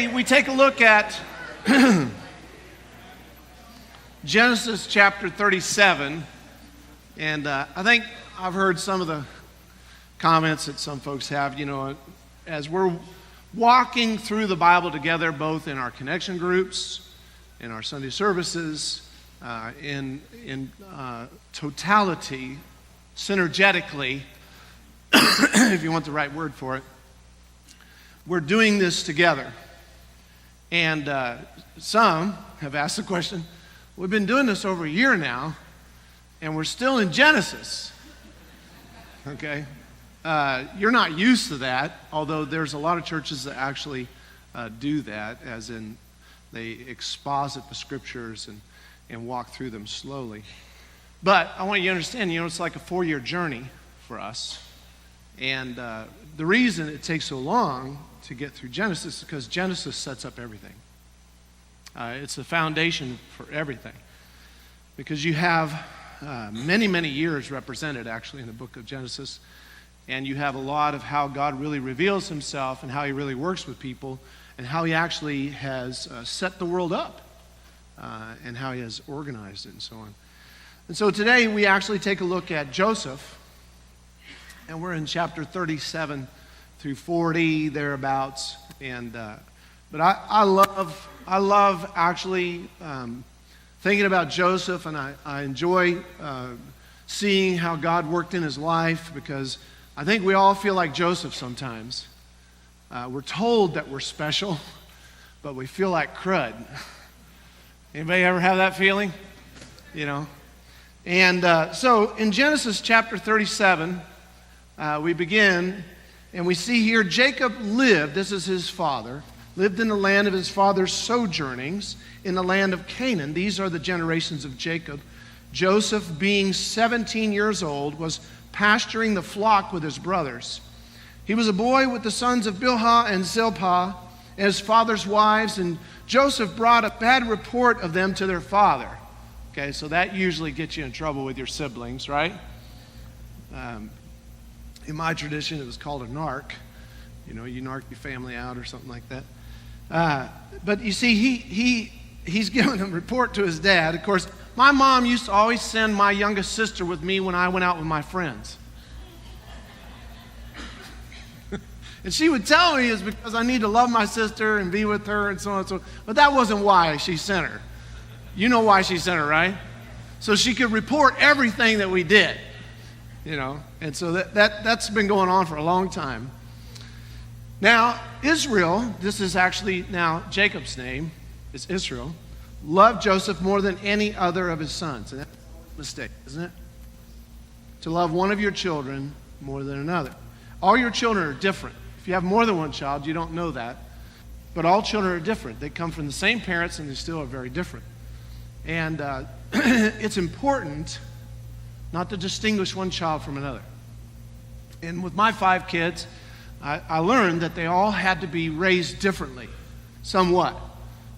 We take a look at Genesis chapter 37, and I think I've heard some of the comments that some folks have, as we're walking through the Bible together, both in our connection groups, in our Sunday services, in totality, synergetically, if you want the right word for it, we're doing this together. And some have asked the question, we've been doing this over a year now, and we're still in Genesis. Okay? You're not used to that, although there's a lot of churches that actually do that, as in they exposit the scriptures and walk through them slowly. But I want you to understand, it's like a 4-year journey for us. And the reason it takes so long to get through Genesis is because Genesis sets up everything. It's the foundation for everything. Because you have many, many years represented actually in the book of Genesis. And you have a lot of how God really reveals himself and how he really works with people and how he actually has set the world up and how he has organized it and so on. And so today we actually take a look at Joseph, and we're in chapter 37 through 40, thereabouts. And but I love actually thinking about Joseph, and I enjoy seeing how God worked in his life, because I think we all feel like Joseph sometimes. We're told that we're special, but we feel like crud. Anybody ever have that feeling? And so in Genesis chapter 37, we begin, and we see here Jacob lived, this is his father, lived in the land of his father's sojournings in the land of Canaan. These are the generations of Jacob. Joseph, being 17 years old, was pasturing the flock with his brothers. He was a boy with the sons of Bilhah and Zilpah, and his father's wives, and Joseph brought a bad report of them to their father. Okay, so that usually gets you in trouble with your siblings, right? In my tradition, it was called a narc. You narc your family out or something like that. But you see, he's giving a report to his dad. Of course, my mom used to always send my youngest sister with me when I went out with my friends. And she would tell me it's because I need to love my sister and be with her and so on and so on. But that wasn't why she sent her. You know why she sent her, right? So she could report everything that we did. And so that's been going on for a long time. Now, Israel, this is actually now Jacob's name, is Israel, loved Joseph more than any other of his sons. And that's a mistake, isn't it? To love one of your children more than another. All your children are different. If you have more than one child, you don't know that. But all children are different. They come from the same parents, and they still are very different. And it's important not to distinguish one child from another. And with my 5 kids, I learned that they all had to be raised differently, somewhat.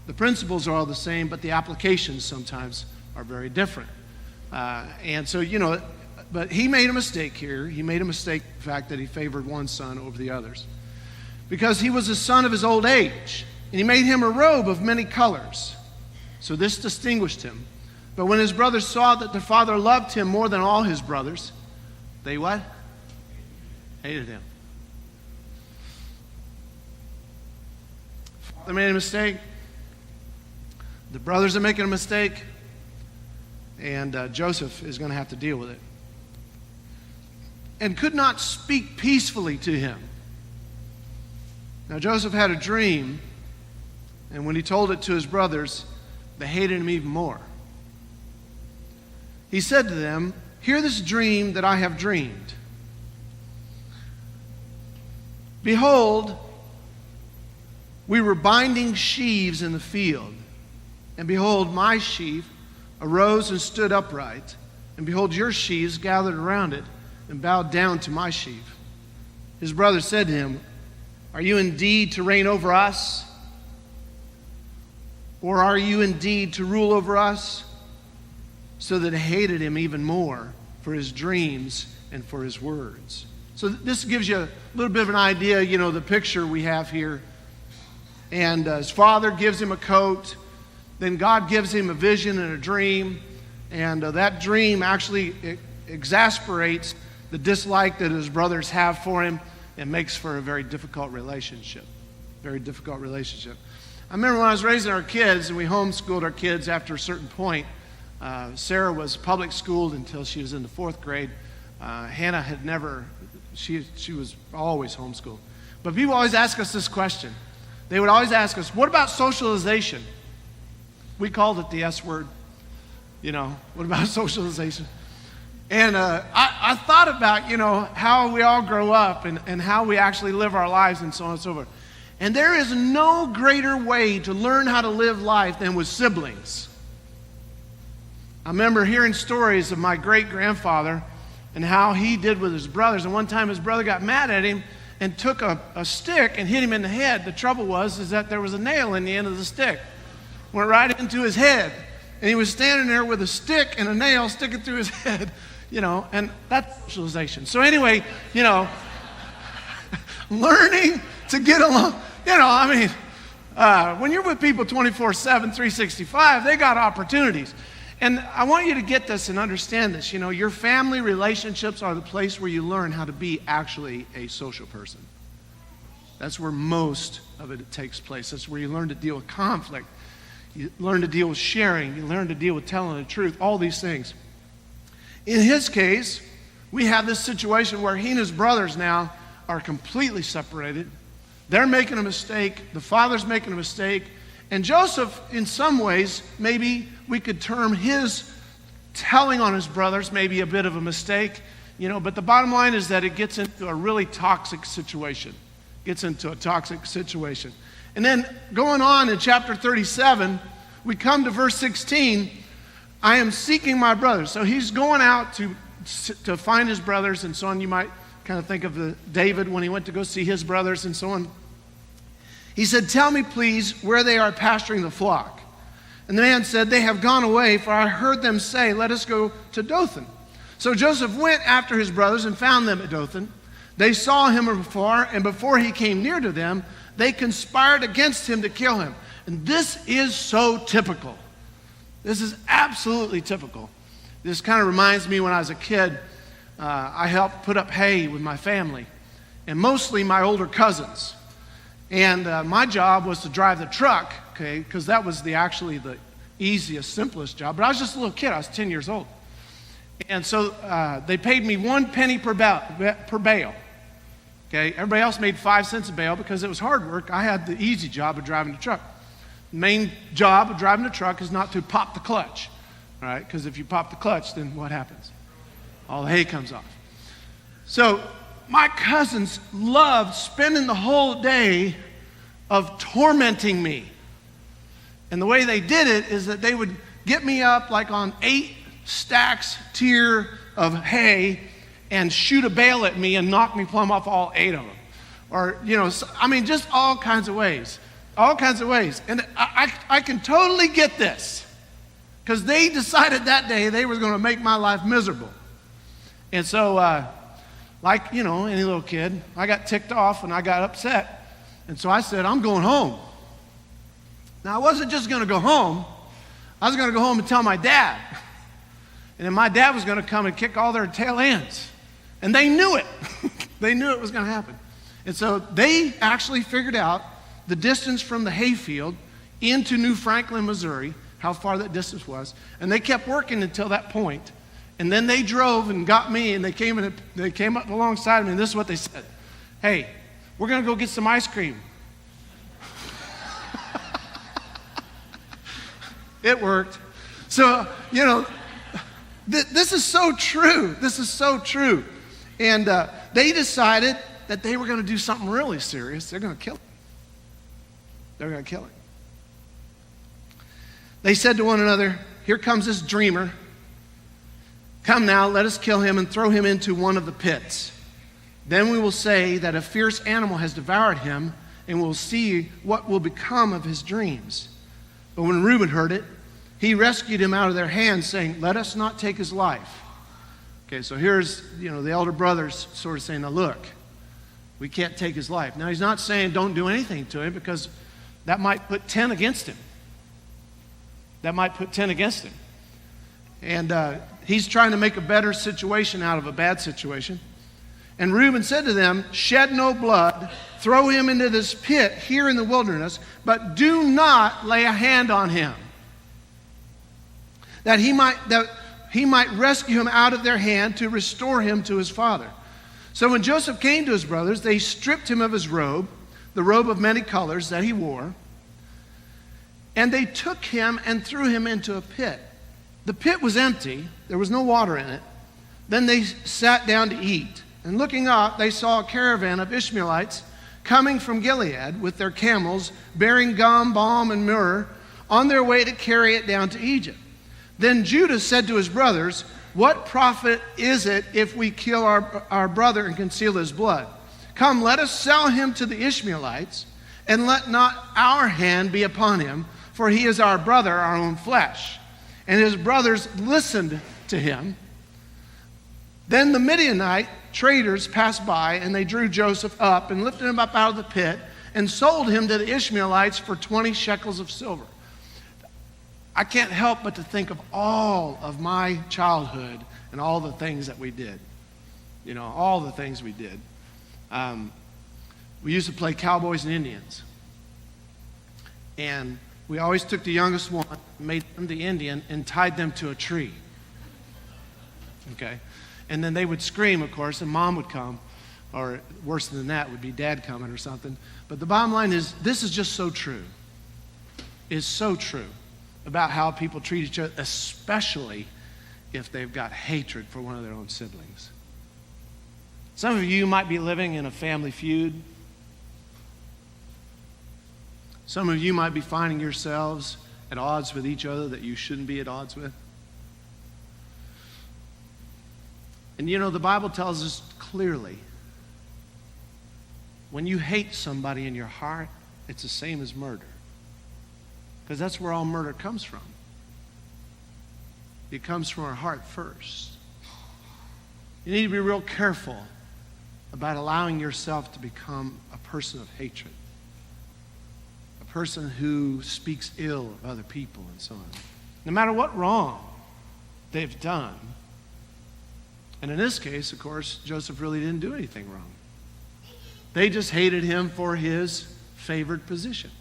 The principles are all the same, but the applications sometimes are very different. And so, but he made a mistake here. He made a mistake in the fact that he favored one son over the others. Because he was a son of his old age, and he made him a robe of many colors. So this distinguished him. But when his brothers saw that their father loved him more than all his brothers, they what? Hated him. Father made a mistake. The brothers are making a mistake. And Joseph is going to have to deal with it. And could not speak peacefully to him. Now Joseph had a dream, and when he told it to his brothers, they hated him even more. He said to them, "Hear this dream that I have dreamed. Behold, we were binding sheaves in the field, and behold, my sheaf arose and stood upright, and behold, your sheaves gathered around it and bowed down to my sheaf." His brothers said to him, "Are you indeed to reign over us? Or are you indeed to rule over us?" So that they hated him even more for his dreams and for his words. So this gives you a little bit of an idea, the picture we have here. and his father gives him a coat. Then God gives him a vision and a dream, and that dream actually exasperates the dislike that his brothers have for him and makes for a very difficult relationship. Very difficult relationship. I remember when I was raising our kids, and we homeschooled our kids after a certain point. Sarah was public schooled until she was in the 4th grade. Hannah had never, she was always homeschooled. But people always ask us this question. They would always ask us, what about socialization? We called it the S word. What about socialization? And I thought about, how we all grow up and how we actually live our lives and so on and so forth. And there is no greater way to learn how to live life than with siblings. I remember hearing stories of my great-grandfather and how he did with his brothers. And one time his brother got mad at him and took a stick and hit him in the head. The trouble was that there was a nail in the end of the stick. Went right into his head. And he was standing there with a stick and a nail sticking through his head, and that's socialization. So anyway, learning to get along, when you're with people 24/7, 365, they got opportunities. And I want you to get this and understand this. Your family relationships are the place where you learn how to be actually a social person. That's where most of it takes place. That's where you learn to deal with conflict. You learn to deal with sharing. You learn to deal with telling the truth, all these things. In his case, we have this situation where he and his brothers now are completely separated. They're making a mistake. The father's making a mistake. And Joseph, in some ways, maybe we could term his telling on his brothers maybe a bit of a mistake. But the bottom line is that it gets into a really toxic situation. And then going on in chapter 37, we come to verse 16. I am seeking my brothers. So he's going out to find his brothers and so on. You might kind of think of David when he went to go see his brothers and so on. He said, tell me, please, where they are pasturing the flock. And the man said, they have gone away, for I heard them say, let us go to Dothan. So Joseph went after his brothers and found them at Dothan. They saw him afar, and before he came near to them, they conspired against him to kill him. And this is so typical. This is absolutely typical. This kind of reminds me when I was a kid, I helped put up hay with my family, and mostly my older cousins. And my job was to drive the truck, okay, because that was actually the easiest, simplest job. But I was just a little kid. I was 10 years old. And so they paid me 1 penny per bale. Okay, everybody else made 5 cents a bale because it was hard work. I had the easy job of driving the truck. The main job of driving the truck is not to pop the clutch, all right? Because if you pop the clutch, then what happens? All the hay comes off. So my cousins loved spending the whole day of tormenting me. And the way they did it is that they would get me up like on 8 stacks tier of hay and shoot a bale at me and knock me plumb off all 8 of them. Or, just all kinds of ways. All kinds of ways. And I can totally get this because they decided that day they were going to make my life miserable. And so, any little kid, I got ticked off and I got upset. And so I said, I'm going home. Now, I wasn't just going to go home. I was going to go home and tell my dad. And then my dad was going to come and kick all their tail ends. And they knew it. They knew it was going to happen. And so they actually figured out the distance from the hayfield into New Franklin, Missouri, how far that distance was. And they kept working until that point. And then they drove and got me, and they came up alongside me, and this is what they said. Hey, we're going to go get some ice cream. It worked. So, this is so true. This is so true. And they decided that they were going to do something really serious. They're going to kill him. They're going to kill him. They said to one another, here comes this dreamer. Come now, let us kill him and throw him into one of the pits. Then we will say that a fierce animal has devoured him, and we'll see what will become of his dreams. But when Reuben heard it, he rescued him out of their hands, saying, let us not take his life. Okay, so here's, the elder brothers sort of saying, now look, we can't take his life. Now he's not saying don't do anything to him because, that might put 10 against him. That might put 10 against him. And he's trying to make a better situation out of a bad situation. And Reuben said to them, shed no blood, throw him into this pit here in the wilderness, but do not lay a hand on him, that he might rescue him out of their hand to restore him to his father. So when Joseph came to his brothers, they stripped him of his robe, the robe of many colors that he wore, and they took him and threw him into a pit. The pit was empty. There was no water in it. Then they sat down to eat. And looking up, they saw a caravan of Ishmaelites coming from Gilead with their camels, bearing gum, balm, and myrrh, on their way to carry it down to Egypt. Then Judah said to his brothers, what profit is it if we kill our brother and conceal his blood? Come, let us sell him to the Ishmaelites, and let not our hand be upon him, for he is our brother, our own flesh. And his brothers listened to him. Then the Midianite traders passed by, and they drew Joseph up and lifted him up out of the pit and sold him to the Ishmaelites for 20 shekels of silver. I can't help but to think of all of my childhood and all the things that we did. You know, all the things we did. We used to play cowboys and Indians. And we always took the youngest one, made them the Indian, and tied them to a tree. Okay? And then they would scream, of course, and Mom would come. Or worse than that would be Dad coming or something. But the bottom line is, this is just so true. It's so true about how people treat each other, especially if they've got hatred for one of their own siblings. Some of you might be living in a family feud. Some of you might be finding yourselves at odds with each other that you shouldn't be at odds with. And you know, the Bible tells us clearly, when you hate somebody in your heart, it's the same as murder. Because that's where all murder comes from. It comes from our heart first. You need to be real careful about allowing yourself to become a person of hatred. A person who speaks ill of other people and so on. No matter what wrong they've done. And in this case, of course, Joseph really didn't do anything wrong. They just hated him for his favored position.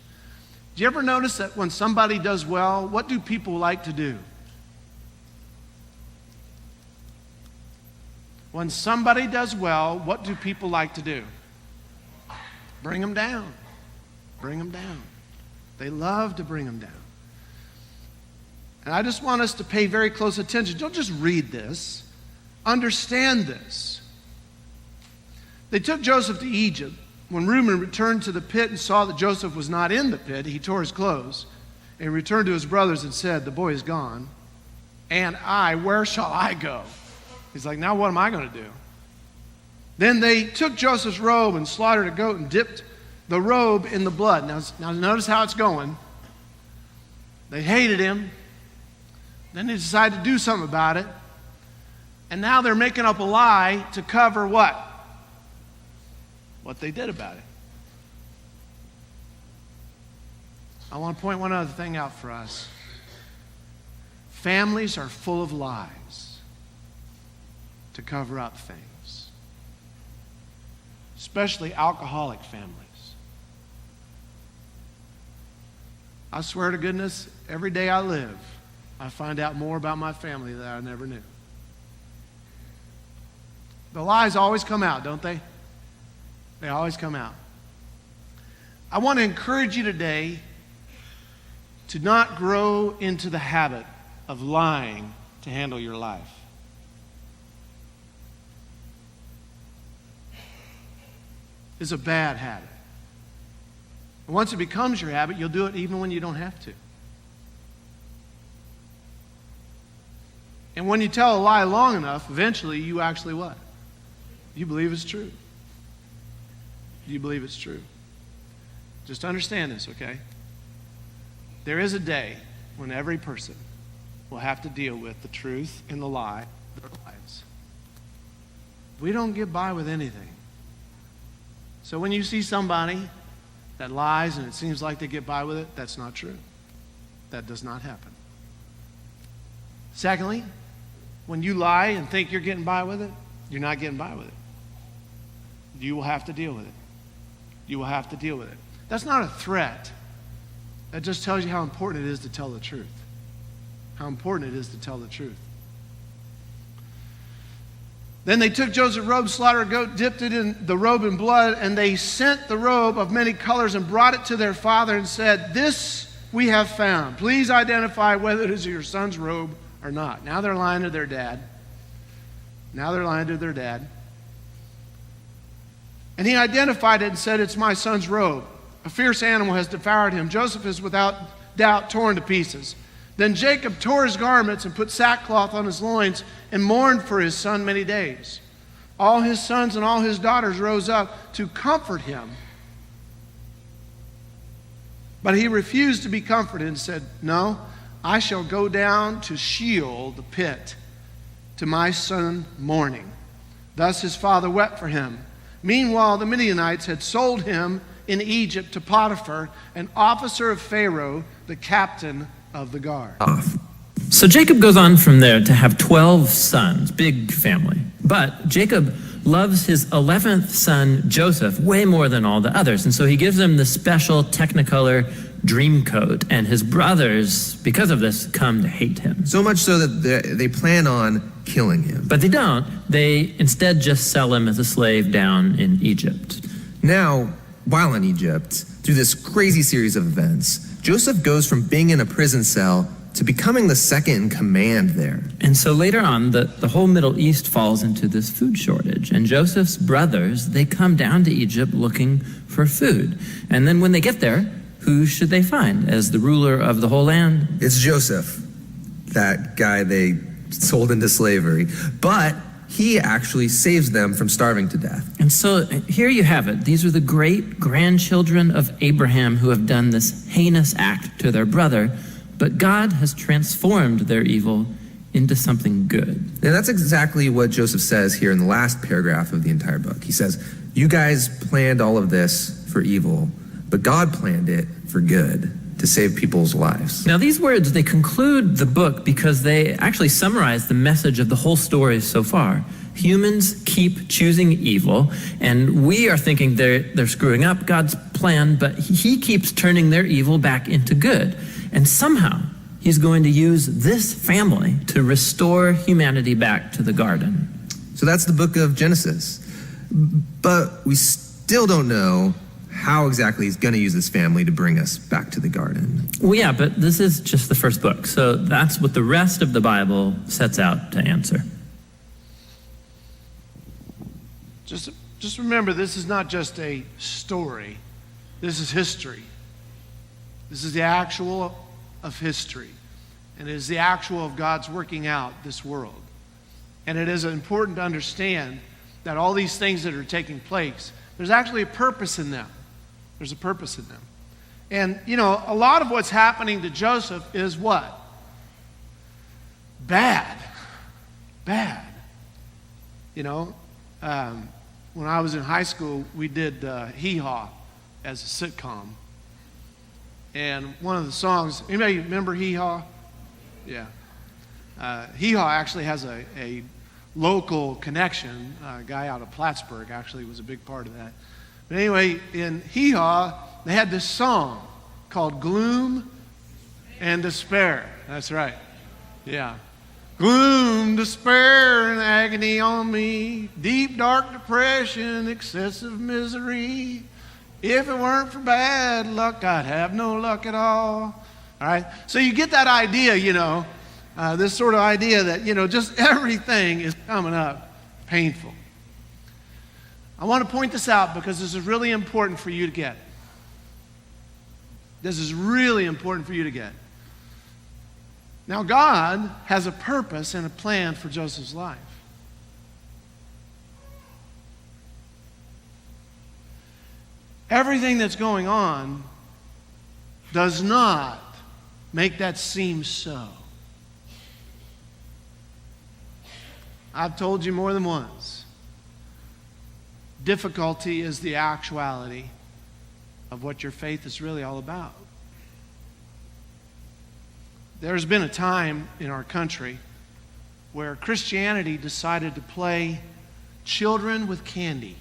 Do you ever notice that when somebody does well, what do people like to do? When somebody does well, what do people like to do? Bring them down. Bring them down. They love to bring them down. And I just want us to pay very close attention. Don't just read this. Understand this. They took Joseph to Egypt. When Reuben returned to the pit and saw that Joseph was not in the pit, he tore his clothes and returned to his brothers and said, the boy is gone. And where shall I go? He's like, now what am I going to do? Then they took Joseph's robe and slaughtered a goat and dipped the robe in the blood. Now notice how it's going. They hated him. Then they decided to do something about it. And now they're making up a lie to cover what? What they did about it. I want to point one other thing out for us. Families are full of lies to cover up things. Especially alcoholic families. I swear to goodness, every day I live, I find out more about my family that I never knew. The lies always come out, don't they? They always come out. I want to encourage you today to not grow into the habit of lying to handle your life. It's a bad habit. Once it becomes your habit, you'll do it even when you don't have to. And when you tell a lie long enough, eventually you actually what? You believe it's true. You believe it's true. Just understand this, okay? There is a day when every person will have to deal with the truth and the lie of their lives. We don't get by with anything. So when you see somebody that lies and it seems like they get by with it, that's not true. That does not happen. Secondly, when you lie and think you're getting by with it, you're not getting by with it. You will have to deal with it. You will have to deal with it. That's not a threat. That just tells you how important it is to tell the truth. How important it is to tell the truth. Then they took Joseph's robe, slaughtered a goat, dipped it in the robe in blood, and they sent the robe of many colors and brought it to their father and said, "This we have found. Please identify whether it is your son's robe or not." Now they're lying to their dad. And he identified it and said, "It's my son's robe. A fierce animal has devoured him. Joseph is without doubt torn to pieces." Then Jacob tore his garments and put sackcloth on his loins and mourned for his son many days. All his sons and all his daughters rose up to comfort him. But he refused to be comforted and said, "No, I shall go down to Sheol, the pit, to my son mourning." Thus his father wept for him. Meanwhile, the Midianites had sold him in Egypt to Potiphar, an officer of Pharaoh, the captain of the guard. So Jacob goes on from there to have 12 sons, big family. But Jacob loves his 11th son, Joseph, way more than all the others. And so he gives him the special Technicolor dream coat. And his brothers, because of this, come to hate him. So much so that they plan on killing him. But they don't. They instead just sell him as a slave down in Egypt. Now, while in Egypt, through this crazy series of events, Joseph goes from being in a prison cell to becoming the second in command there. And so later on, the whole Middle East falls into this food shortage. And Joseph's brothers, they come down to Egypt looking for food. And then when they get there, who should they find as the ruler of the whole land? It's Joseph, that guy they sold into slavery. But he actually saves them from starving to death. And so here you have it. These are the great-grandchildren of Abraham who have done this heinous act to their brother, but God has transformed their evil into something good. And that's exactly what Joseph says here in the last paragraph of the entire book. He says, "You guys planned all of this for evil, but God planned it for good, to save people's lives." Now these words, they conclude the book because they actually summarize the message of the whole story so far. Humans keep choosing evil, and we are thinking they're screwing up God's plan, but he keeps turning their evil back into good. And somehow he's going to use this family to restore humanity back to the garden. So that's the book of Genesis. But we still don't know how exactly he's going to use this family to bring us back to the garden. Well, yeah, but this is just the first book. So that's what the rest of the Bible sets out to answer. Just remember, this is not just a story. This is history. This is the actual of history. And it is the actual of God's working out this world. And it is important to understand that all these things that are taking place, there's actually a purpose in them. There's a purpose in them. And, you know, a lot of what's happening to Joseph is what? Bad. You know, when I was in high school, we did Hee Haw as a sitcom. And one of the songs, anybody remember Hee Haw? Yeah. Hee Haw actually has a local connection. A guy out of Plattsburgh actually was a big part of that. But anyway, in Hee Haw, they had this song called Gloom and Despair. That's right. Yeah. Gloom, despair, and agony on me. Deep, dark depression, excessive misery. If it weren't for bad luck, I'd have no luck at all. All right? So you get that idea, you know, this sort of idea that, you know, just everything is coming up painful. I want to point this out because this is really important for you to get. This is really important for you to get. Now, God has a purpose and a plan for Joseph's life. Everything that's going on does not make that seem so. I've told you more than once. Difficulty is the actuality of what your faith is really all about. There's been a time in our country where Christianity decided to play children with candy.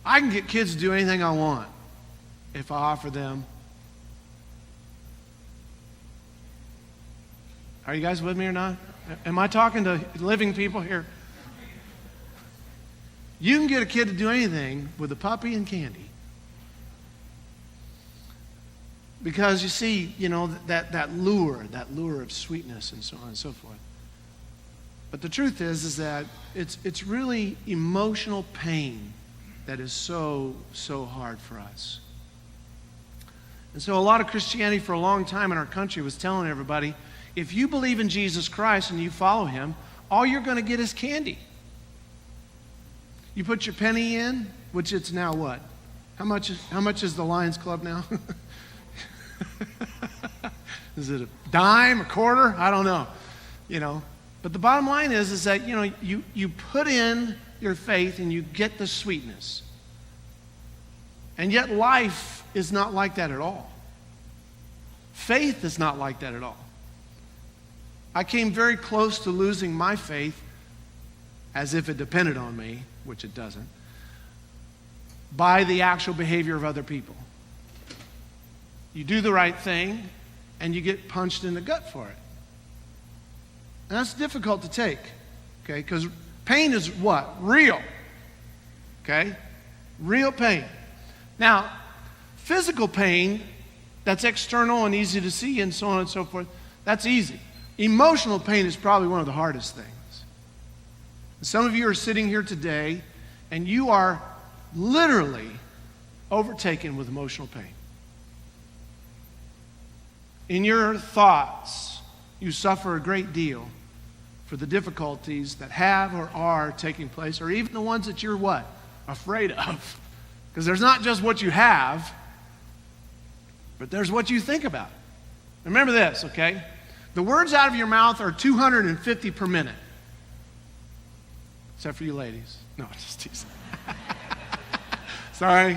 I can get kids to do anything I want if I offer them. Are you guys with me or not? Am I talking to living people here? You can get a kid to do anything with a puppy and candy. Because you see, that lure of sweetness and so on and so forth. But the truth is that it's really emotional pain that is so hard for us. And so a lot of Christianity for a long time in our country was telling everybody, if you believe in Jesus Christ and you follow him, all you're going to get is candy. You put your penny in, which it's now what? How much is the Lions Club now? Is it a dime, a quarter? I don't know. But the bottom line is that you put in your faith and you get the sweetness. And yet life is not like that at all. Faith is not like that at all. I came very close to losing my faith, as if it depended on me, which it doesn't, by the actual behavior of other people. You do the right thing, and you get punched in the gut for it. And that's difficult to take, okay? Because pain is what? Real, okay? Real pain. Now, physical pain that's external and easy to see and so on and so forth, that's easy. Emotional pain is probably one of the hardest things. Some of you are sitting here today, and you are literally overtaken with emotional pain. In your thoughts, you suffer a great deal for the difficulties that have or are taking place, or even the ones that you're what? Afraid of. Because there's not just what you have, but there's what you think about. Remember this, okay? The words out of your mouth are 250 per minute. Except for you ladies. No, just teasing. Sorry.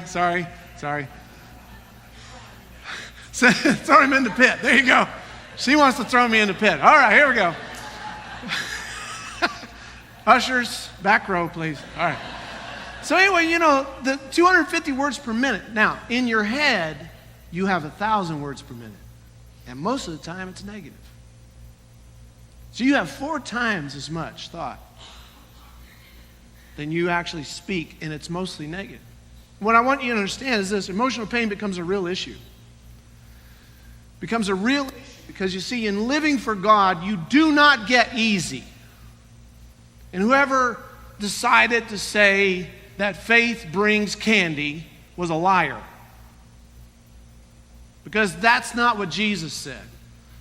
Throw him in the pit. There you go. She wants to throw me in the pit. All right, here we go. Ushers, back row, please. All right. So anyway, the 250 words per minute. Now, in your head, you have 1,000 words per minute. And most of the time, it's negative. So you have 4 times as much thought than you actually speak, and it's mostly negative. What I want you to understand is this: emotional pain becomes a real issue. Becomes a real issue because, you see, in living for God, you do not get easy. And whoever decided to say that faith brings candy was a liar. Because that's not what Jesus said.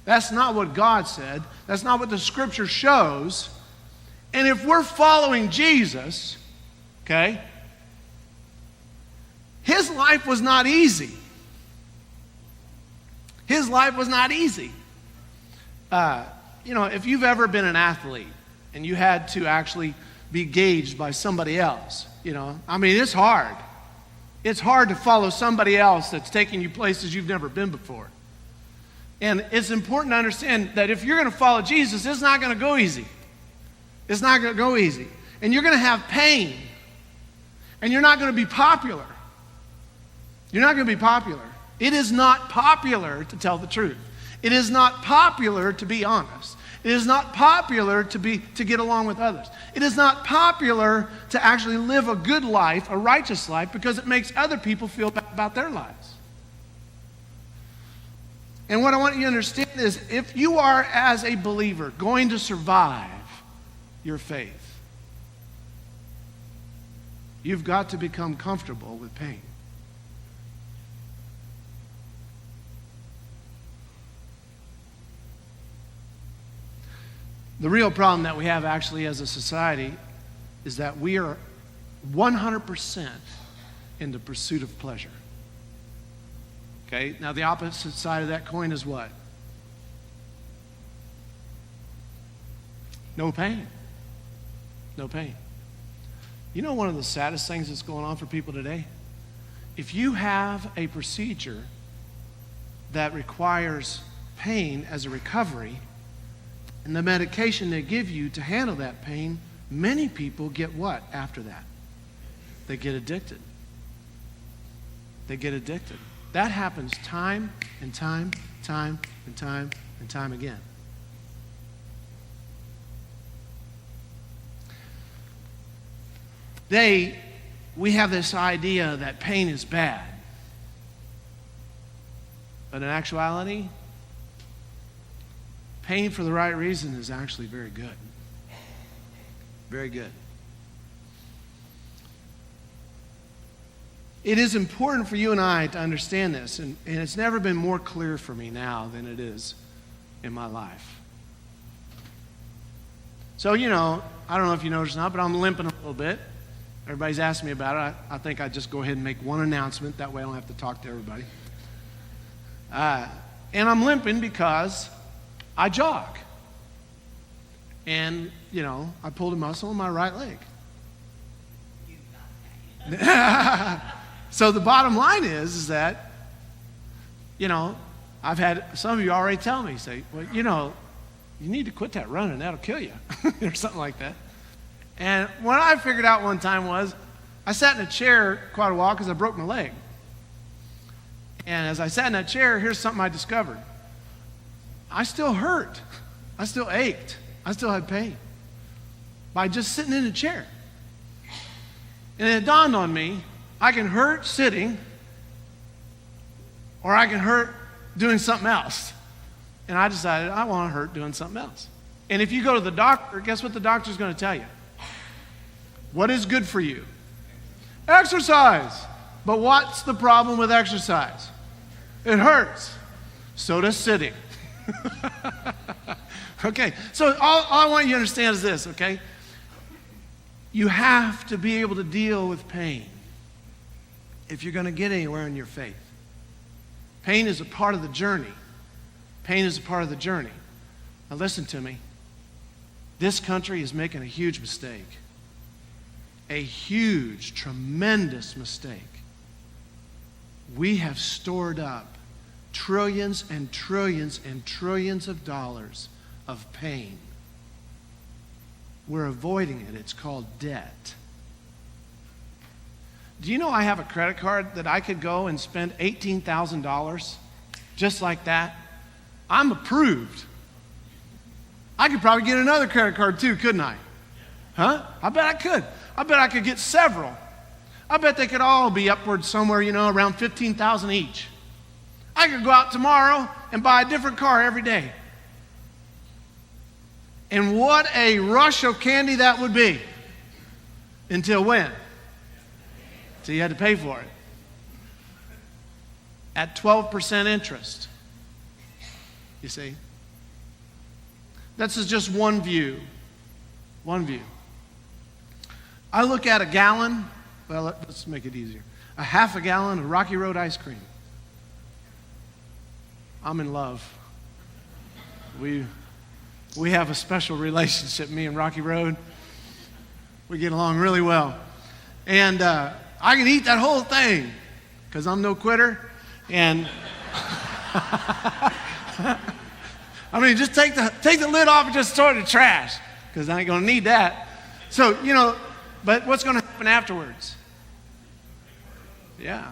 That's not what God said. That's not what the Scripture shows. And if we're following Jesus, okay, his life was not easy. His life was not easy. If you've ever been an athlete and you had to actually be gauged by somebody else, it's hard. It's hard to follow somebody else that's taking you places you've never been before. And it's important to understand that if you're going to follow Jesus, it's not going to go easy. It's not going to go easy. And you're going to have pain. And you're not going to be popular. You're not going to be popular. It is not popular to tell the truth. It is not popular to be honest. It is not popular to get along with others. It is not popular to actually live a good life, a righteous life, because it makes other people feel bad about their lives. And what I want you to understand is, if you are, as a believer, going to survive your faith, you've got to become comfortable with pain. The real problem that we have actually as a society is that we are 100% in the pursuit of pleasure. Okay, now the opposite side of that coin is what? No pain. No pain. One of the saddest things that's going on for people today? if you have a procedure that requires pain as a recovery, and the medication they give you to handle that pain, many people get what after that? They get addicted. They get addicted. That happens time and time again. We have this idea that pain is bad. But in actuality, pain for the right reason is actually very good. Very good. It is important for you and I to understand this, and it's never been more clear for me now than it is in my life. So, I don't know if you noticed or not, but I'm limping a little bit. Everybody's asking me about it. I think I'd just go ahead and make one announcement. That way I don't have to talk to everybody. And I'm limping because I jog. And, I pulled a muscle in my right leg. So the bottom line is that, I've had some of you already tell me, say, well, you need to quit that running. That'll kill you. Or something like that. And what I figured out one time was I sat in a chair quite a while because I broke my leg. And as I sat in that chair, here's something I discovered. I still hurt. I still ached. I still had pain by just sitting in a chair. And it dawned on me, I can hurt sitting or I can hurt doing something else. And I decided I want to hurt doing something else. And if you go to the doctor, guess what the doctor's going to tell you? What is good for you? Exercise. But what's the problem with exercise? It hurts. So does sitting. Okay, so all I want you to understand is this, okay? You have to be able to deal with pain if you're going to get anywhere in your faith. Pain is a part of the journey. Pain is a part of the journey. Now listen to me. This country is making a huge mistake. A huge, tremendous mistake. We have stored up trillions and trillions and trillions of dollars of pain. We're avoiding it. It's called debt. Do you know I have a credit card that I could go and spend $18,000 just like that? I'm approved. I could probably get another credit card too, couldn't I? Huh? I bet I could. I bet I could get several. I bet they could all be upwards somewhere, around $15,000 each. I could go out tomorrow and buy a different car every day. And what a rush of candy that would be. Until when? Until you had to pay for it. At 12% interest. You see? This is just one view. One view. I look at a gallon, well, let's make it easier. A half a gallon of Rocky Road ice cream. I'm in love. We have a special relationship, me and Rocky Road. We get along really well. And I can eat that whole thing because I'm no quitter. And just take the lid off and just throw it in the trash because I ain't going to need that. So, but what's going to happen afterwards? Yeah.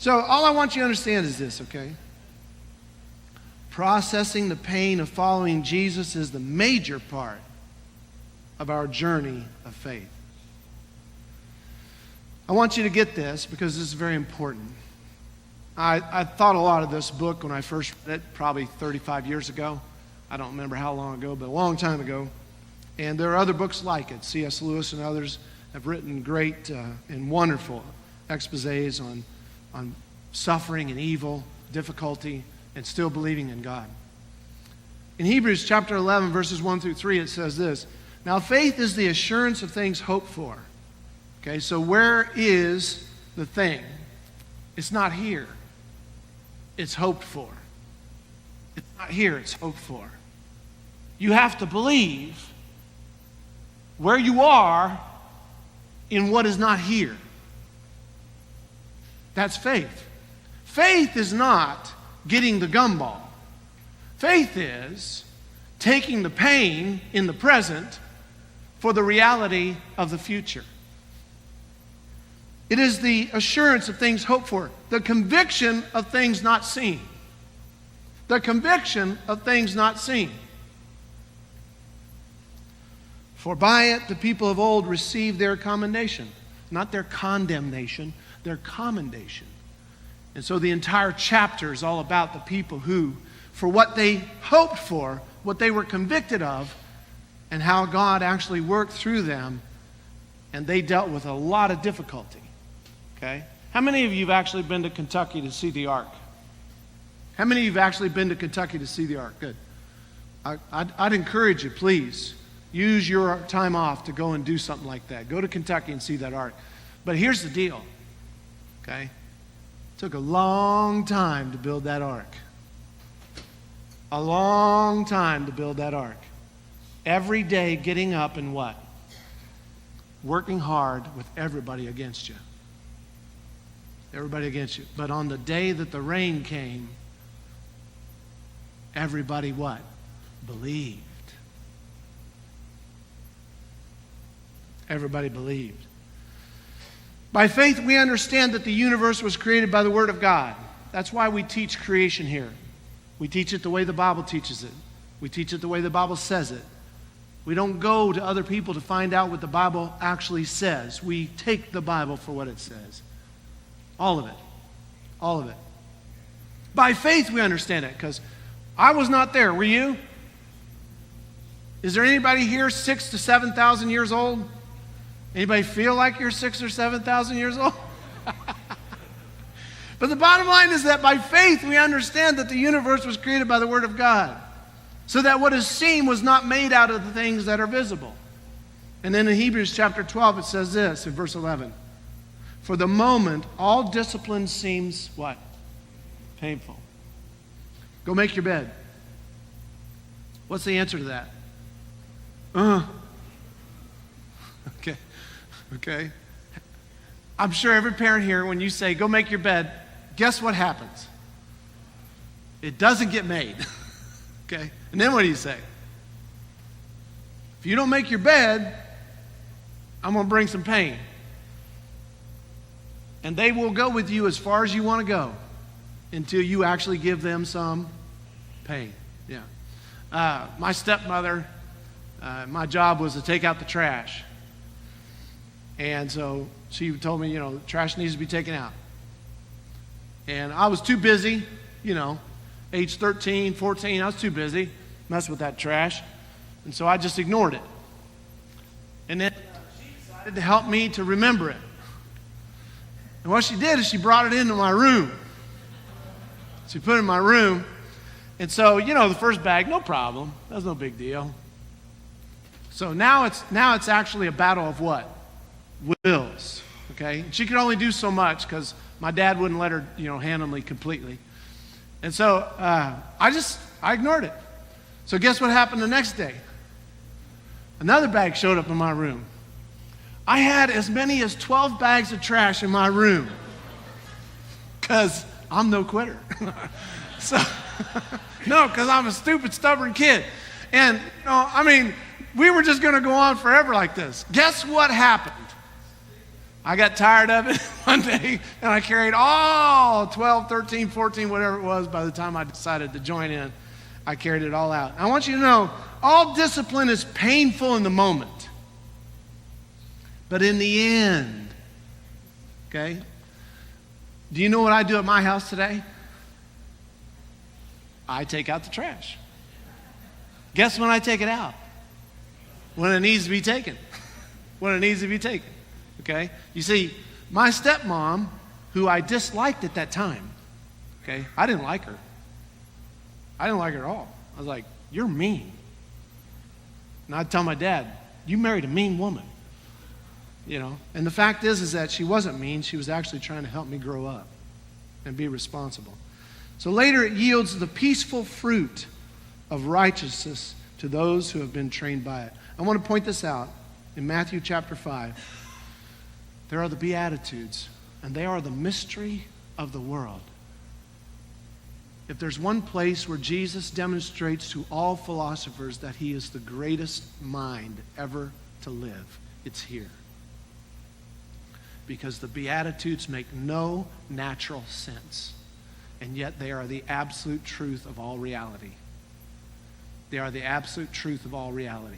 So all I want you to understand is this, okay? Processing the pain of following Jesus is the major part of our journey of faith. I want you to get this because this is very important. I thought a lot of this book when I first read it, probably 35 years ago. I don't remember how long ago, but a long time ago. And there are other books like it. C.S. Lewis and others have written great and wonderful exposés on suffering and evil, difficulty, and still believing in God. In Hebrews chapter 11, verses 1 through 3, it says this. Now faith is the assurance of things hoped for. Okay, so where is the thing? It's not here. It's hoped for. It's not here, it's hoped for. You have to believe where you are in what is not here. That's faith. Faith is not getting the gumball. Faith is taking the pain in the present for the reality of the future. It is the assurance of things hoped for, the conviction of things not seen. The conviction of things not seen. For by it the people of old received their commendation. Not their condemnation, their commendation. And so the entire chapter is all about the people who, for what they hoped for, what they were convicted of, and how God actually worked through them, and they dealt with a lot of difficulty. Okay? How many of you have actually been to Kentucky to see the Ark? How many of you have actually been to Kentucky to see the Ark? Good. I'd encourage you, please, use your time off to go and do something like that. Go to Kentucky and see that Ark. But here's the deal, okay? It took a long time to build that Ark. A long time to build that Ark. Every day getting up and what? Working hard with everybody against you. Everybody against you. But on the day that the rain came, everybody what? Believed. Everybody believed. By faith, we understand that the universe was created by the Word of God. That's why we teach creation here. We teach it the way the Bible teaches it. We teach it the way the Bible says it. We don't go to other people to find out what the Bible actually says. We take the Bible for what it says. All of it. All of it. By faith, we understand it, because I was not there. Were you? Is there anybody here 6,000 to 7,000 years old? Anybody feel like you're 6,000 or 7,000 years old? But the bottom line is that by faith we understand that the universe was created by the Word of God, so that what is seen was not made out of the things that are visible. And then in Hebrews chapter 12 it says this in verse 11. For the moment all discipline seems what? Painful. Go make your bed. What's the answer to that? Okay. I'm sure every parent here, when you say, go make your bed, guess what happens? It doesn't get made. Okay? And then what do you say? If you don't make your bed, I'm going to bring some pain. And they will go with you as far as you want to go until you actually give them some pain. Yeah. My stepmother, my job was to take out the trash. And so she told me, the trash needs to be taken out. And I was too busy, age 13, 14, I was too busy messing with that trash. And so I just ignored it. And then she decided to help me to remember it. And what she did is she brought it into my room. She put it in my room. And so, the first bag, no problem. That's no big deal. So now it's actually a battle of what? Wills. Okay? She could only do so much because my dad wouldn't let her, handle me completely. And so I ignored it. So guess what happened the next day? Another bag showed up in my room. I had as many as 12 bags of trash in my room because I'm no quitter. No, because I'm a stupid, stubborn kid. And, we were just going to go on forever like this. Guess what happened? I got tired of it one day, and I carried all 12, 13, 14, whatever it was by the time I decided to join in. I carried it all out. I want you to know, all discipline is painful in the moment. But in the end, okay? Do you know what I do at my house today? I take out the trash. Guess when I take it out? When it needs to be taken. When it needs to be taken. Okay? You see, my stepmom, who I disliked at that time, okay? I didn't like her. I didn't like her at all. I was like, you're mean. And I'd tell my dad, you married a mean woman. And the fact is that she wasn't mean. She was actually trying to help me grow up and be responsible. So later it yields the peaceful fruit of righteousness to those who have been trained by it. I want to point this out. In Matthew chapter 5, there are the Beatitudes. and they are the mystery of the world. If there's one place where Jesus demonstrates to all philosophers that he is the greatest mind ever to live, it's here. Because the Beatitudes make no natural sense, and yet they are the absolute truth of all reality. They are the absolute truth of all reality.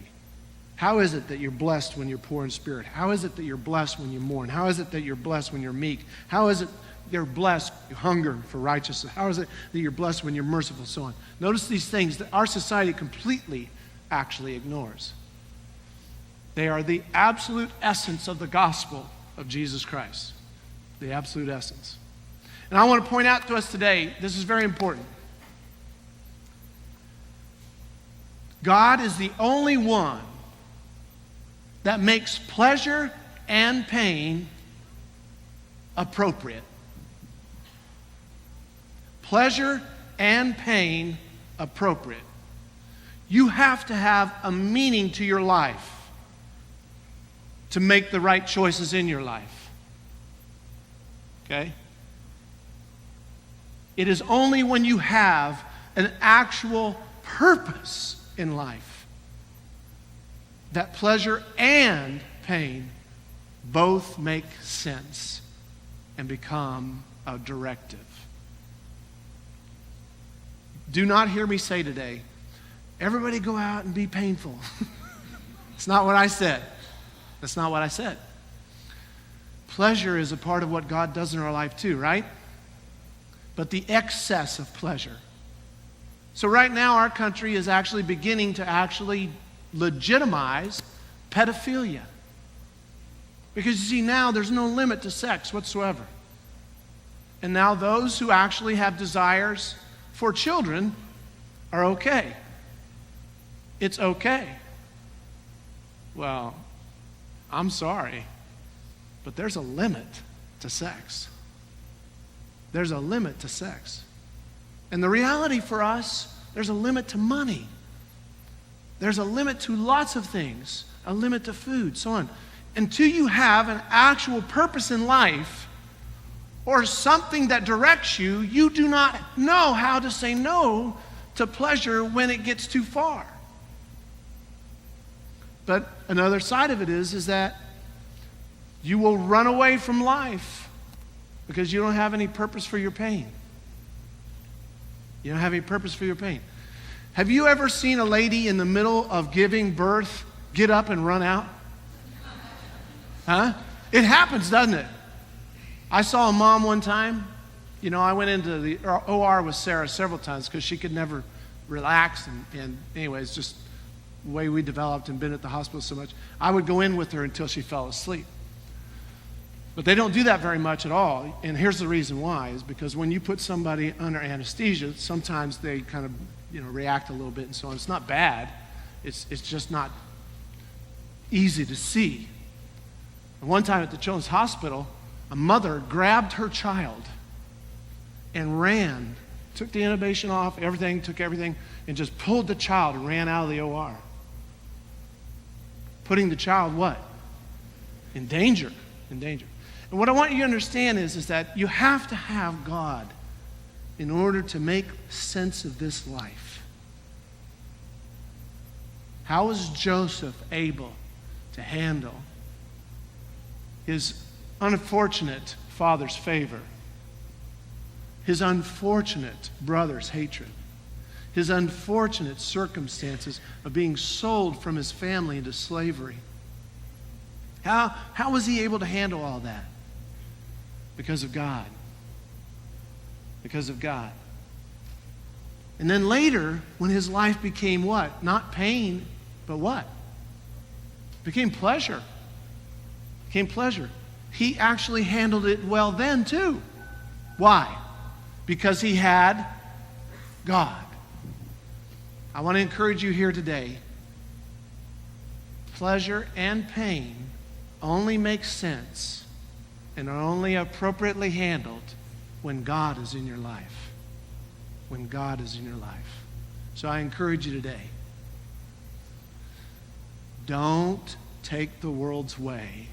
How is it that you're blessed when you're poor in spirit? How is it that you're blessed when you mourn? How is it that you're blessed when you're meek? How is it you're blessed when you hunger for righteousness? How is it that you're blessed when you're merciful? So on. Notice these things that our society completely actually ignores. They are the absolute essence of the gospel of Jesus Christ. The absolute essence. And I want to point out to us today, this is very important. God is the only one that makes pleasure and pain appropriate. Pleasure and pain appropriate. You have to have a meaning to your life to make the right choices in your life. Okay? It is only when you have an actual purpose in life that pleasure and pain both make sense and become a directive. Do not hear me say today, everybody go out and be painful. It's not what I said. That's not what I said. Pleasure is a part of what God does in our life too, right? But the excess of pleasure. So right now our country is actually beginning to actually legitimize pedophilia. Because you see, now there's no limit to sex whatsoever. And now those who actually have desires for children are okay. It's okay. Well, I'm sorry, but there's a limit to sex. There's a limit to sex. And the reality for us, there's a limit to money. There's a limit to lots of things, a limit to food, so on. Until you have an actual purpose in life or something that directs you, you do not know how to say no to pleasure when it gets too far. But another side of it is that you will run away from life because you don't have any purpose for your pain. You don't have any purpose for your pain. Have you ever seen a lady in the middle of giving birth get up and run out? Huh? It happens, doesn't it? I saw a mom one time. You know, I went into the OR with Sarah several times because she could never relax. And anyways, just the way we developed and been at the hospital so much. I would go in with her until she fell asleep. But they don't do that very much at all. And here's the reason why, is because when you put somebody under anesthesia, sometimes they kind of, react a little bit and so on. It's not bad. It's just not easy to see. And one time at the Children's Hospital, a mother grabbed her child and ran, took the intubation off, took everything, and just pulled the child and ran out of the OR. Putting the child what? In danger. In danger. And what I want you to understand is that you have to have God in order to make sense of this life. How was Joseph able to handle his unfortunate father's favor, his unfortunate brother's hatred, his unfortunate circumstances of being sold from his family into slavery? How was he able to handle all that? Because of God. Because of God. And then later, when his life became what? Not pain, but what? Became pleasure. Became pleasure. He actually handled it well then too. Why? Because he had God. I want to encourage you here today. Pleasure and pain only make sense and are only appropriately handled when God is in your life. When God is in your life. So I encourage you today, don't take the world's way.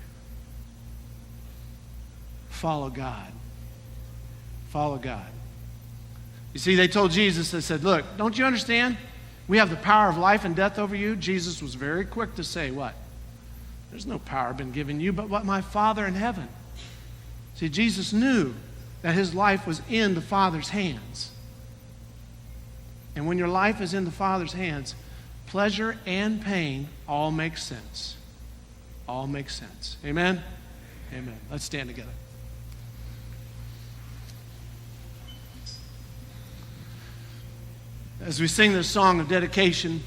follow God. Follow God. You see, they told Jesus, they said, look, don't you understand? We have the power of life and death over you. Jesus was very quick to say, what? There's no power been given you but what my Father in heaven. See, Jesus knew that his life was in the Father's hands. And when your life is in the Father's hands, pleasure and pain all make sense. All make sense. Amen? Amen. Let's stand together. As we sing this song of dedication,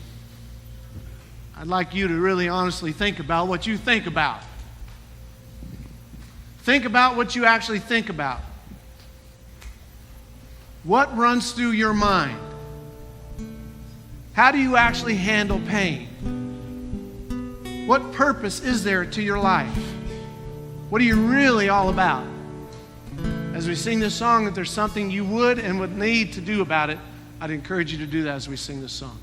I'd like you to really honestly think about what you think about. Think about what you actually think about. What runs through your mind? How do you actually handle pain? What purpose is there to your life? What are you really all about? As we sing this song, if there's something you would and would need to do about it, I'd encourage you to do that as we sing this song.